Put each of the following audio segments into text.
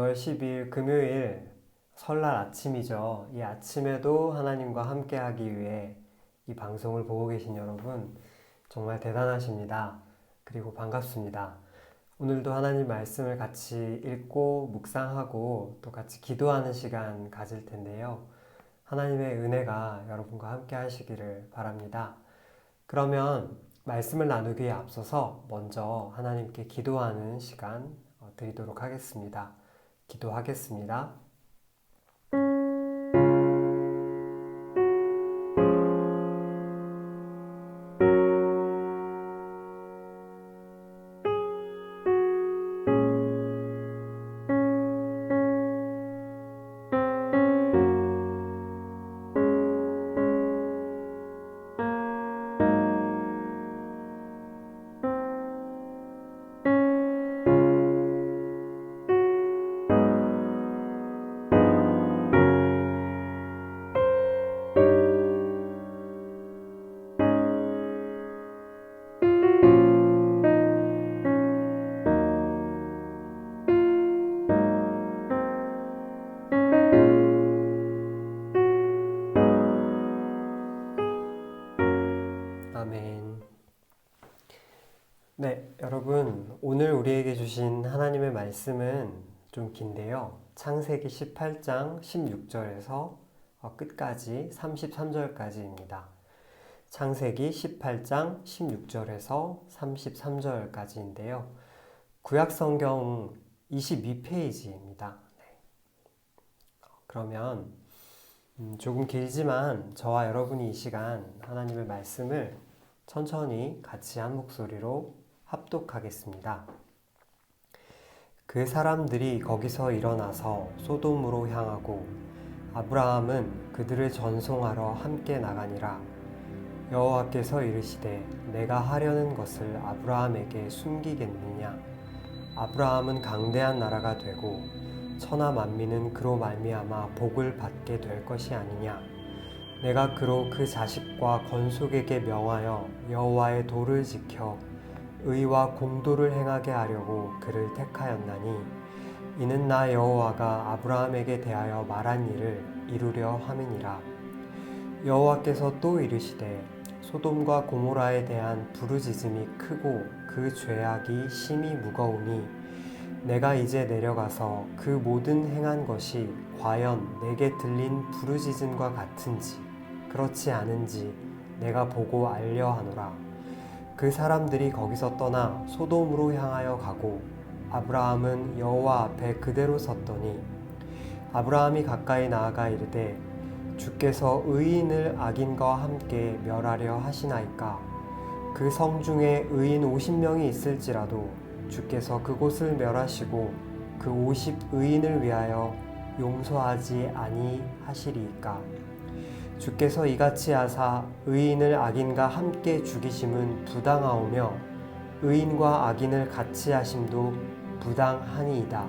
9월 10일 금요일 설날 아침이죠. 이 아침에도 하나님과 함께 하기 위해 이 방송을 보고 계신 여러분 정말 대단하십니다. 그리고 반갑습니다. 오늘도 하나님 말씀을 같이 읽고 묵상하고 또 같이 기도하는 시간 가질 텐데요. 하나님의 은혜가 여러분과 함께 하시기를 바랍니다. 그러면 말씀을 나누기에 앞서서 먼저 하나님께 기도하는 시간 드리도록 하겠습니다. 기도하겠습니다. 아멘. 네, 여러분, 오늘 우리에게 주신 하나님의 말씀은 좀 긴데요. 창세기 18장 16절에서 끝까지 33절까지입니다. 창세기 18장 16절에서 33절까지인데요. 구약성경 22페이지입니다. 그러면 조금 길지만 저와 여러분이 이 시간 하나님의 말씀을 천천히 같이 한 목소리로 합독하겠습니다. 그 사람들이 거기서 일어나서 소돔으로 향하고 아브라함은 그들을 전송하러 함께 나가니라. 여호와께서 이르시되 내가 하려는 것을 아브라함에게 숨기겠느냐. 아브라함은 강대한 나라가 되고 천하 만민은 그로 말미암아 복을 받게 될 것이 아니냐. 내가 그로 그 자식과 건속에게 명하여 여호와의 도를 지켜 의와 공도를 행하게 하려고 그를 택하였나니 이는 나 여호와가 아브라함에게 대하여 말한 일을 이루려 함이니라. 여호와께서 또 이르시되 소돔과 고모라에 대한 부르짖음이 크고 그 죄악이 심히 무거우니 내가 이제 내려가서 그 모든 행한 것이 과연 내게 들린 부르짖음과 같은지 그렇지 않은지 내가 보고 알려 하노라. 그 사람들이 거기서 떠나 소돔으로 향하여 가고 아브라함은 여호와 앞에 그대로 섰더니 아브라함이 가까이 나아가 이르되 주께서 의인을 악인과 함께 멸하려 하시나이까. 그 성 중에 의인 50명이 있을지라도 주께서 그곳을 멸하시고 그 50의인을 위하여 용서하지 아니하시리이까. 주께서 이같이 하사 의인을 악인과 함께 죽이심은 부당하오며 의인과 악인을 같이 하심도 부당하니이다.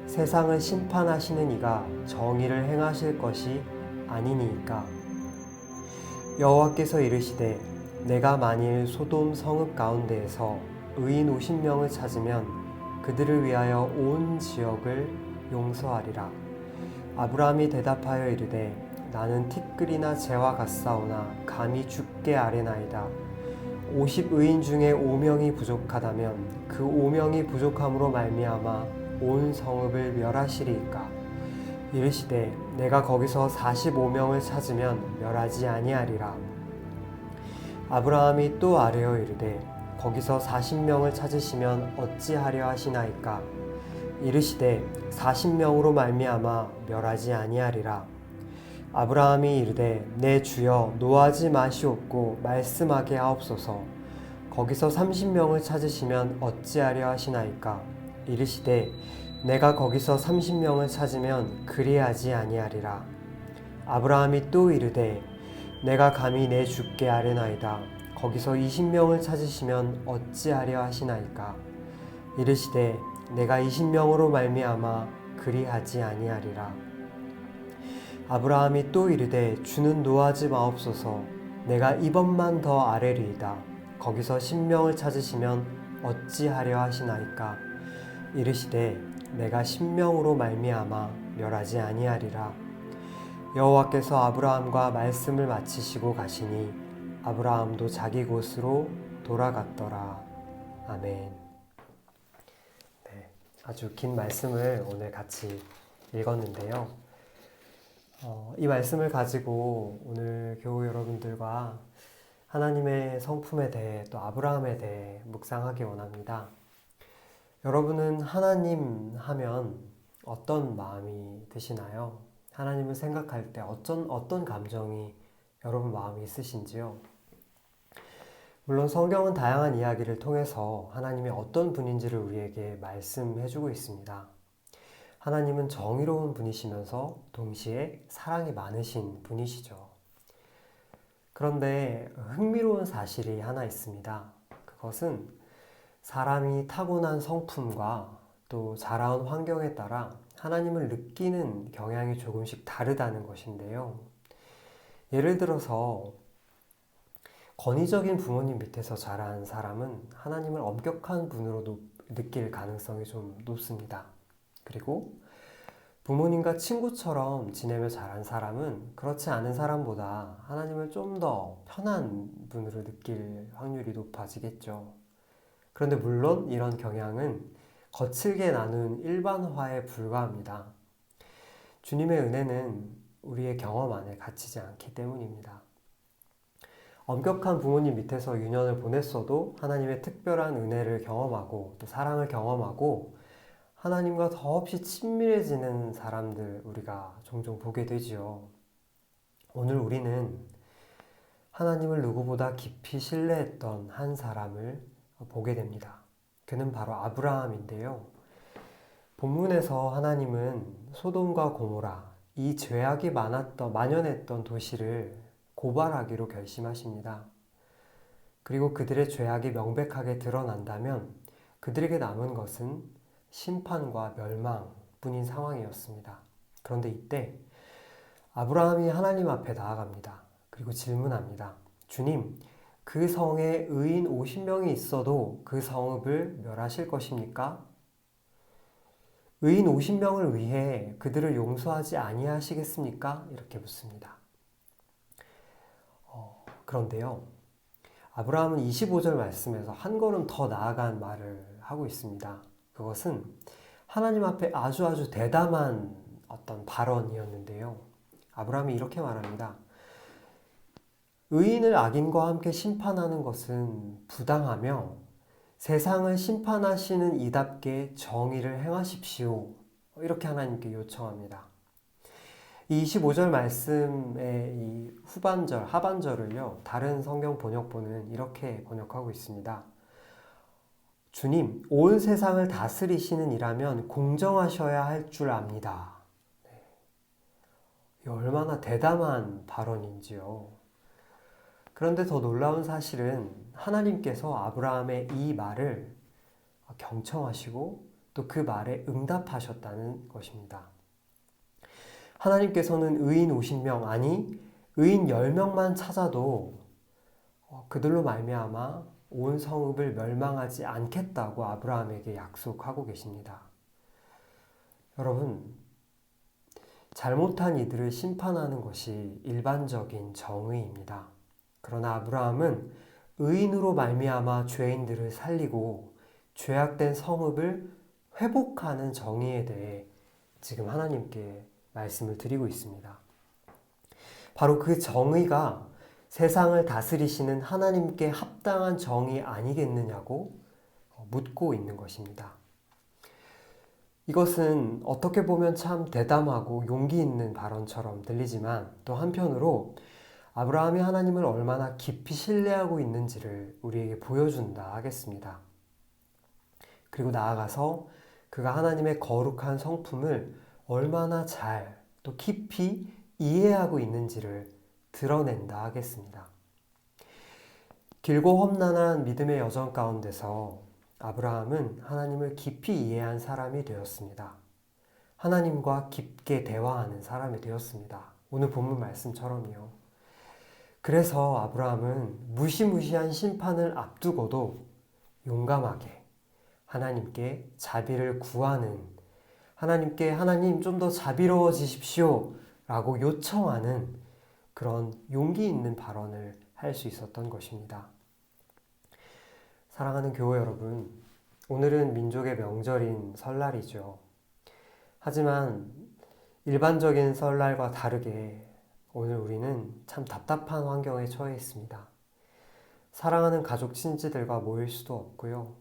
세상을 심판하시는 이가 정의를 행하실 것이 아니니이까. 여호와께서 이르시되 내가 만일 소돔 성읍 가운데에서 의인 50명을 찾으면 그들을 위하여 온 지역을 용서하리라. 아브라함이 대답하여 이르되 나는 티끌이나 재와 같사오나 감히 주께 아뢰나이다. 50의인 중에 5명이 부족하다면 그 5명이 부족함으로 말미암아 온 성읍을 멸하시리이까. 이르시되 내가 거기서 45명을 찾으면 멸하지 아니하리라. 아브라함이 또 아뢰어 이르되 거기서 40명을 찾으시면 어찌하려 하시나이까. 이르시되 40명으로 말미암아 멸하지 아니하리라. 아브라함이 이르되 내 주여 노하지 마시옵고 말씀하게 하옵소서. 거기서 30명을 찾으시면 어찌하려 하시나이까. 이르시되 내가 거기서 30명을 찾으면 그리하지 아니하리라. 아브라함이 또 이르되 내가 감히 내 주께 아뢰나이다. 거기서 20명을 찾으시면 어찌하려 하시나이까. 이르시되 내가 20명으로 말미암아 그리하지 아니하리라. 아브라함이 또 이르되 주는 노하지 마옵소서. 내가 이번만 더 아뢰리이다. 거기서 10명을 찾으시면 어찌하려 하시나이까. 이르시되 내가 신명으로 말미암아 멸하지 아니하리라. 여호와께서 아브라함과 말씀을 마치시고 가시니 아브라함도 자기 곳으로 돌아갔더라. 아멘. 네, 아주 긴 말씀을 오늘 같이 읽었는데요. 이 말씀을 가지고 오늘 교우 여러분들과 하나님의 성품에 대해 또 아브라함에 대해 묵상하기 원합니다. 여러분은 하나님 하면 어떤 마음이 드시나요? 하나님을 생각할 때 어떤 감정이 여러분 마음에 있으신지요? 물론 성경은 다양한 이야기를 통해서 하나님이 어떤 분인지를 우리에게 말씀해주고 있습니다. 하나님은 정의로운 분이시면서 동시에 사랑이 많으신 분이시죠. 그런데 흥미로운 사실이 하나 있습니다. 그것은 사람이 타고난 성품과 또 자라온 환경에 따라 하나님을 느끼는 경향이 조금씩 다르다는 것인데요. 예를 들어서 권위적인 부모님 밑에서 자란 사람은 하나님을 엄격한 분으로 느낄 가능성이 좀 높습니다. 그리고 부모님과 친구처럼 지내며 자란 사람은 그렇지 않은 사람보다 하나님을 좀 더 편한 분으로 느낄 확률이 높아지겠죠. 그런데 물론 이런 경향은 거칠게 나눈 일반화에 불과합니다. 주님의 은혜는 우리의 경험 안에 갇히지 않기 때문입니다. 엄격한 부모님 밑에서 유년을 보냈어도 하나님의 특별한 은혜를 경험하고 또 사랑을 경험하고 하나님과 더없이 친밀해지는 사람들 우리가 종종 보게 되지요. 오늘 우리는 하나님을 누구보다 깊이 신뢰했던 한 사람을 보게 됩니다. 그는 바로 아브라함인데요. 본문에서 하나님은 소돔과 고모라, 이 죄악이 만연했던 도시를 고발하기로 결심하십니다. 그리고 그들의 죄악이 명백하게 드러난다면 그들에게 남은 것은 심판과 멸망뿐인 상황이었습니다. 그런데 이때 아브라함이 하나님 앞에 나아갑니다. 그리고 질문합니다. 주님, 그 성에 의인 50명이 있어도 그 성읍을 멸하실 것입니까? 의인 50명을 위해 그들을 용서하지 아니하시겠습니까? 이렇게 묻습니다. 그런데요, 아브라함은 25절 말씀에서 한 걸음 더 나아간 말을 하고 있습니다. 그것은 하나님 앞에 아주 대담한 어떤 발언이었는데요. 아브라함이 이렇게 말합니다. 의인을 악인과 함께 심판하는 것은 부당하며 세상을 심판하시는 이답게 정의를 행하십시오. 이렇게 하나님께 요청합니다. 이 25절 말씀의 이 하반절을요, 다른 성경 번역본은 이렇게 번역하고 있습니다. 주님, 온 세상을 다스리시는 이라면 공정하셔야 할 줄 압니다. 얼마나 대담한 발언인지요. 그런데 더 놀라운 사실은 하나님께서 아브라함의 이 말을 경청하시고 또 그 말에 응답하셨다는 것입니다. 하나님께서는 의인 50명, 아니 의인 10명만 찾아도 그들로 말미암아 온 성읍을 멸망하지 않겠다고 아브라함에게 약속하고 계십니다. 여러분, 잘못한 이들을 심판하는 것이 일반적인 정의입니다. 그러나 아브라함은 의인으로 말미암아 죄인들을 살리고 죄악된 성읍을 회복하는 정의에 대해 지금 하나님께 말씀을 드리고 있습니다. 바로 그 정의가 세상을 다스리시는 하나님께 합당한 정의 아니겠느냐고 묻고 있는 것입니다. 이것은 어떻게 보면 참 대담하고 용기 있는 발언처럼 들리지만 또 한편으로 아브라함이 하나님을 얼마나 깊이 신뢰하고 있는지를 우리에게 보여준다 하겠습니다. 그리고 나아가서 그가 하나님의 거룩한 성품을 얼마나 잘 또 깊이 이해하고 있는지를 드러낸다 하겠습니다. 길고 험난한 믿음의 여정 가운데서 아브라함은 하나님을 깊이 이해한 사람이 되었습니다. 하나님과 깊게 대화하는 사람이 되었습니다. 오늘 본문 말씀처럼요. 그래서 아브라함은 무시무시한 심판을 앞두고도 용감하게 하나님께 자비를 구하는 하나님께 하나님 좀 더 자비로워지십시오 라고 요청하는 그런 용기 있는 발언을 할 수 있었던 것입니다. 사랑하는 교회 여러분, 오늘은 민족의 명절인 설날이죠. 하지만 일반적인 설날과 다르게 오늘 우리는 참 답답한 환경에 처해 있습니다. 사랑하는 가족 친지들과 모일 수도 없고요.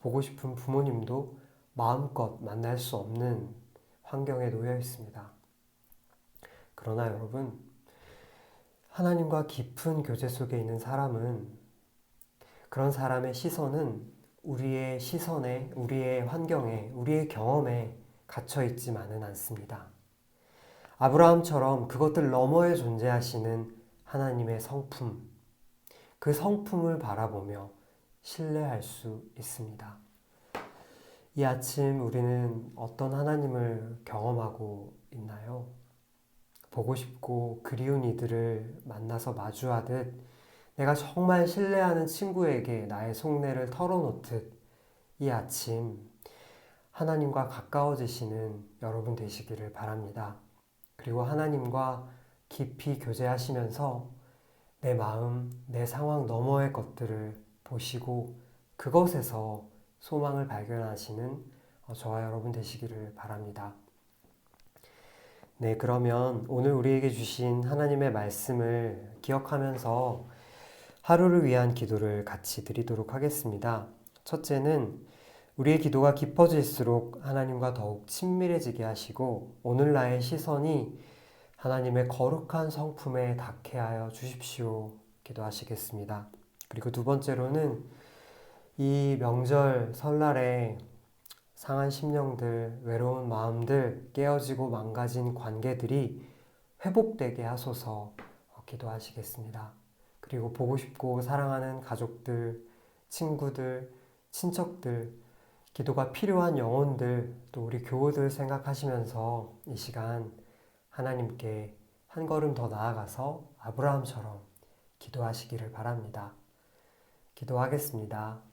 보고 싶은 부모님도 마음껏 만날 수 없는 환경에 놓여 있습니다. 그러나 여러분, 하나님과 깊은 교제 속에 있는 사람은 그런 사람의 시선은 우리의 시선에, 우리의 환경에, 우리의 경험에 갇혀 있지만은 않습니다. 아브라함처럼 그것들 너머에 존재하시는 하나님의 성품, 그 성품을 바라보며 신뢰할 수 있습니다. 이 아침 우리는 어떤 하나님을 경험하고 있나요? 보고 싶고 그리운 이들을 만나서 마주하듯 내가 정말 신뢰하는 친구에게 나의 속내를 털어놓듯 이 아침 하나님과 가까워지시는 여러분 되시기를 바랍니다. 그리고 하나님과 깊이 교제하시면서 내 마음, 내 상황 너머의 것들을 보시고 그것에서 소망을 발견하시는 저와 여러분 되시기를 바랍니다. 네, 그러면 오늘 우리에게 주신 하나님의 말씀을 기억하면서 하루를 위한 기도를 같이 드리도록 하겠습니다. 첫째는 우리의 기도가 깊어질수록 하나님과 더욱 친밀해지게 하시고 오늘 나의 시선이 하나님의 거룩한 성품에 닿게 하여 주십시오. 기도하시겠습니다. 그리고 두 번째로는 이 명절 설날에 상한 심령들, 외로운 마음들, 깨어지고 망가진 관계들이 회복되게 하소서 기도하시겠습니다. 그리고 보고 싶고 사랑하는 가족들, 친구들, 친척들, 기도가 필요한 영혼들, 또 우리 교우들 생각하시면서 이 시간 하나님께 한 걸음 더 나아가서 아브라함처럼 기도하시기를 바랍니다. 기도하겠습니다.